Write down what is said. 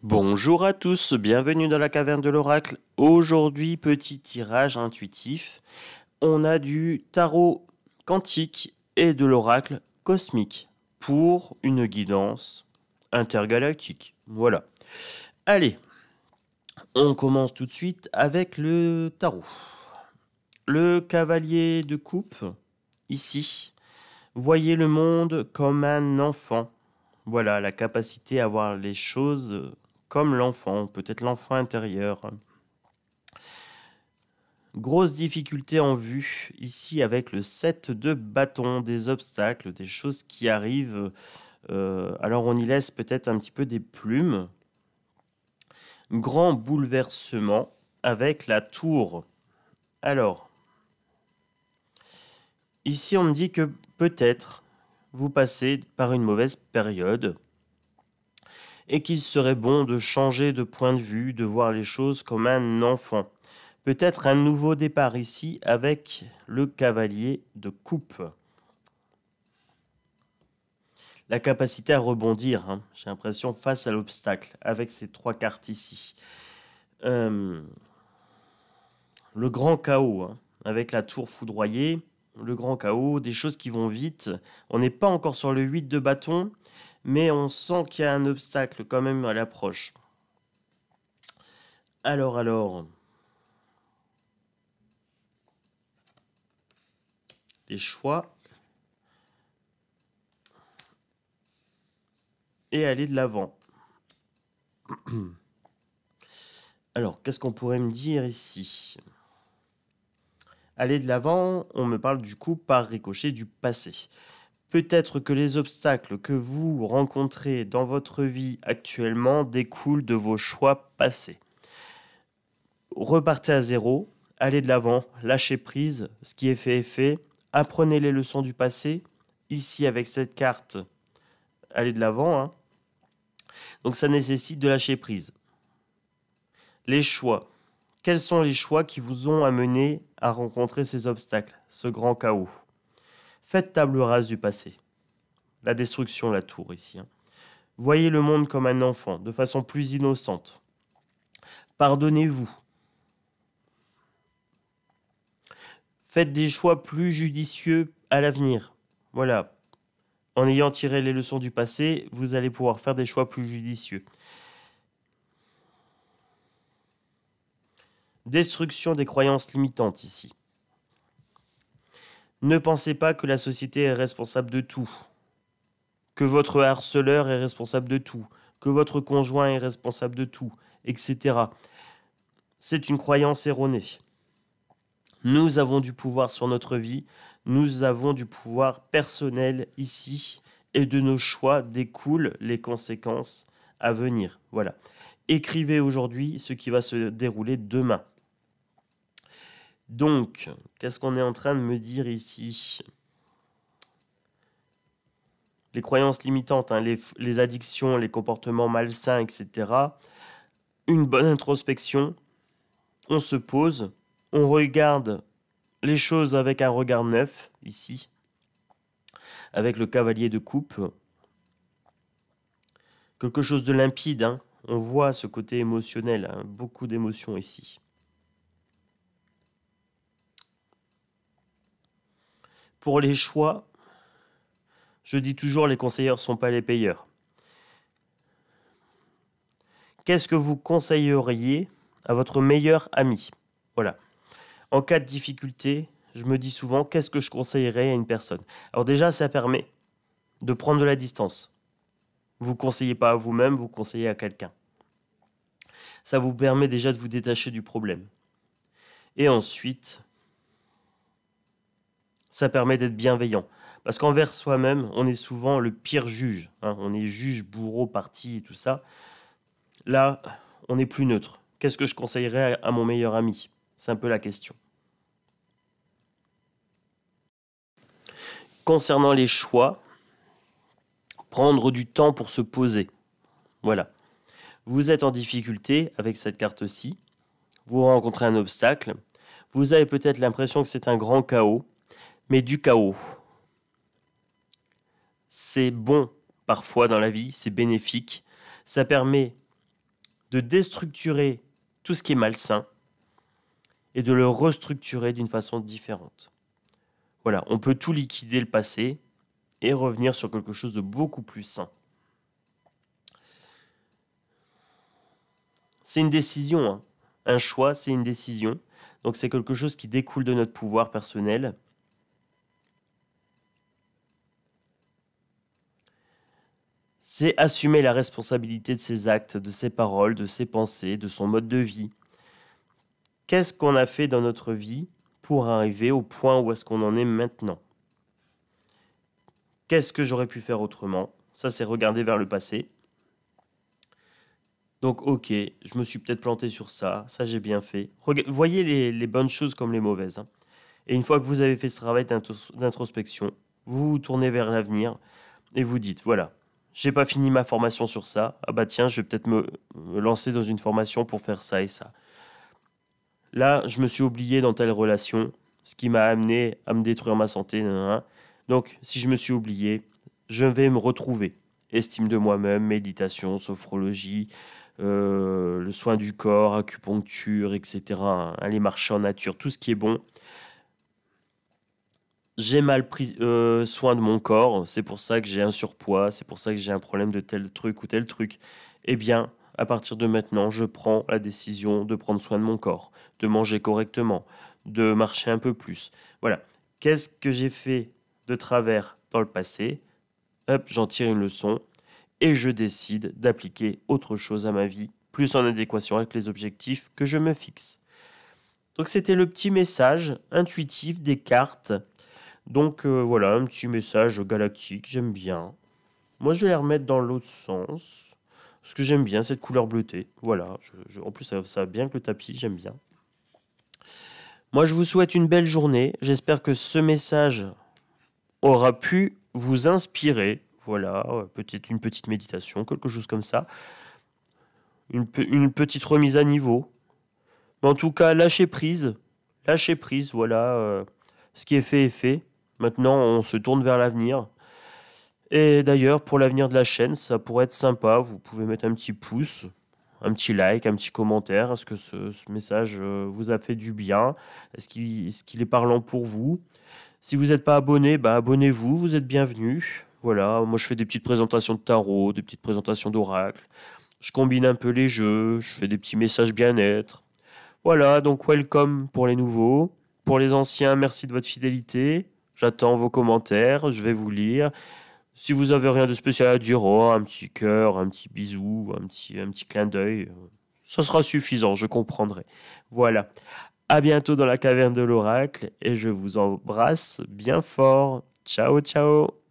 Bonjour à tous, bienvenue dans la caverne de l'oracle. Aujourd'hui, petit tirage intuitif. On a du tarot quantique et de l'oracle cosmique pour une guidance intergalactique. Voilà. Allez, on commence tout de suite avec le tarot. Le cavalier de coupe, ici. Voyez le monde comme un enfant. Voilà, la capacité à voir les choses comme l'enfant, peut-être l'enfant intérieur. Grosse difficulté en vue, ici avec le 7 de bâton, des obstacles, des choses qui arrivent. Alors on y laisse peut-être un petit peu des plumes. Grand bouleversement avec la tour. Alors, ici on me dit que peut-être vous passez par une mauvaise période et qu'il serait bon de changer de point de vue, de voir les choses comme un enfant. Peut-être un nouveau départ ici avec le cavalier de coupe. La capacité à rebondir, j'ai l'impression, face à l'obstacle, avec ces trois cartes ici. Le grand chaos, avec la tour foudroyée, le grand chaos, des choses qui vont vite. On n'est pas encore sur le 8 de bâton, mais on sent qu'il y a un obstacle quand même à l'approche. Alors... les choix. Et aller de l'avant. Alors, qu'est-ce qu'on pourrait me dire ici? Aller de l'avant, on me parle du coup par ricochet du passé. Peut-être que les obstacles que vous rencontrez dans votre vie actuellement découlent de vos choix passés. Repartez à zéro, allez de l'avant, lâchez prise, ce qui est fait est fait. Apprenez les leçons du passé. Ici, avec cette carte, allez de l'avant. Donc ça nécessite de lâcher prise. Les choix. Quels sont les choix qui vous ont amené à rencontrer ces obstacles, ce grand chaos? Faites table rase du passé. La destruction, la tour ici. Voyez le monde comme un enfant, de façon plus innocente. Pardonnez-vous. Faites des choix plus judicieux à l'avenir. Voilà. En ayant tiré les leçons du passé, vous allez pouvoir faire des choix plus judicieux. Destruction des croyances limitantes ici. Ne pensez pas que la société est responsable de tout, que votre harceleur est responsable de tout, que votre conjoint est responsable de tout, etc. C'est une croyance erronée. Nous avons du pouvoir sur notre vie, nous avons du pouvoir personnel ici, et de nos choix découlent les conséquences à venir. Voilà. Écrivez aujourd'hui ce qui va se dérouler demain. Donc, qu'est-ce qu'on est en train de me dire ici? Les croyances limitantes, les addictions, les comportements malsains, etc. Une bonne introspection. On se pose, on regarde les choses avec un regard neuf, ici, avec le cavalier de coupe. Quelque chose de limpide, on voit ce côté émotionnel, beaucoup d'émotions ici. Pour les choix, je dis toujours, les conseilleurs ne sont pas les payeurs. Qu'est-ce que vous conseilleriez à votre meilleur ami? Voilà. En cas de difficulté, je me dis souvent, qu'est-ce que je conseillerais à une personne? Alors déjà, ça permet de prendre de la distance. Vous ne conseillez pas à vous-même, vous conseillez à quelqu'un. Ça vous permet déjà de vous détacher du problème. Et ensuite, ça permet d'être bienveillant. Parce qu'envers soi-même, on est souvent le pire juge. On est juge, bourreau, parti et tout ça. Là, on est plus neutre. Qu'est-ce que je conseillerais à mon meilleur ami? C'est un peu la question. Concernant les choix, prendre du temps pour se poser. Voilà. Vous êtes en difficulté avec cette carte-ci. Vous rencontrez un obstacle. Vous avez peut-être l'impression que c'est un grand chaos. Mais du chaos, c'est bon parfois dans la vie, c'est bénéfique. Ça permet de déstructurer tout ce qui est malsain et de le restructurer d'une façon différente. Voilà, on peut tout liquider le passé et revenir sur quelque chose de beaucoup plus sain. C'est une décision, hein. Un choix, c'est une décision. Donc c'est quelque chose qui découle de notre pouvoir personnel. C'est assumer la responsabilité de ses actes, de ses paroles, de ses pensées, de son mode de vie. Qu'est-ce qu'on a fait dans notre vie pour arriver au point où est-ce qu'on en est maintenant? Qu'est-ce que j'aurais pu faire autrement? Ça, c'est regarder vers le passé. Donc, ok, je me suis peut-être planté sur ça j'ai bien fait. Voyez les bonnes choses comme les mauvaises, hein. Et une fois que vous avez fait ce travail d'introspection, vous vous tournez vers l'avenir et vous dites, voilà, j'ai pas fini ma formation sur ça, ah bah tiens, je vais peut-être me lancer dans une formation pour faire ça et ça. Là, je me suis oublié dans telle relation, ce qui m'a amené à me détruire ma santé. Donc, si je me suis oublié, je vais me retrouver. Estime de moi-même, méditation, sophrologie, le soin du corps, acupuncture, etc. Aller marcher en nature, tout ce qui est bon. J'ai mal pris soin de mon corps, c'est pour ça que j'ai un surpoids, c'est pour ça que j'ai un problème de tel truc ou tel truc. Eh bien, à partir de maintenant, je prends la décision de prendre soin de mon corps, de manger correctement, de marcher un peu plus. Voilà. Qu'est-ce que j'ai fait de travers dans le passé? Hop, j'en tire une leçon et je décide d'appliquer autre chose à ma vie, plus en adéquation avec les objectifs que je me fixe. Donc c'était le petit message intuitif des cartes. Donc voilà, un petit message galactique, j'aime bien. Moi je vais les remettre dans l'autre sens, parce que j'aime bien cette couleur bleutée. Voilà, en plus ça va bien avec le tapis, j'aime bien. Moi je vous souhaite une belle journée, j'espère que ce message aura pu vous inspirer. Voilà, peut-être une petite méditation, quelque chose comme ça. Une petite remise à niveau. Mais en tout cas, lâchez prise, voilà, ce qui est fait est fait. Maintenant, on se tourne vers l'avenir. Et d'ailleurs, pour l'avenir de la chaîne, ça pourrait être sympa. Vous pouvez mettre un petit pouce, un petit like, un petit commentaire. Est-ce que ce message vous a fait du bien? Est-ce qu'il est parlant pour vous? Si vous n'êtes pas abonné, abonnez-vous, vous êtes bienvenus. Voilà, moi je fais des petites présentations de tarot, des petites présentations d'oracle. Je combine un peu les jeux, je fais des petits messages bien-être. Voilà, donc welcome pour les nouveaux. Pour les anciens, merci de votre fidélité. J'attends vos commentaires, je vais vous lire. Si vous avez rien de spécial à dire, un petit cœur, un petit bisou, un petit clin d'œil, ça sera suffisant, je comprendrai. Voilà. À bientôt dans la caverne de l'oracle et je vous embrasse bien fort. Ciao, ciao.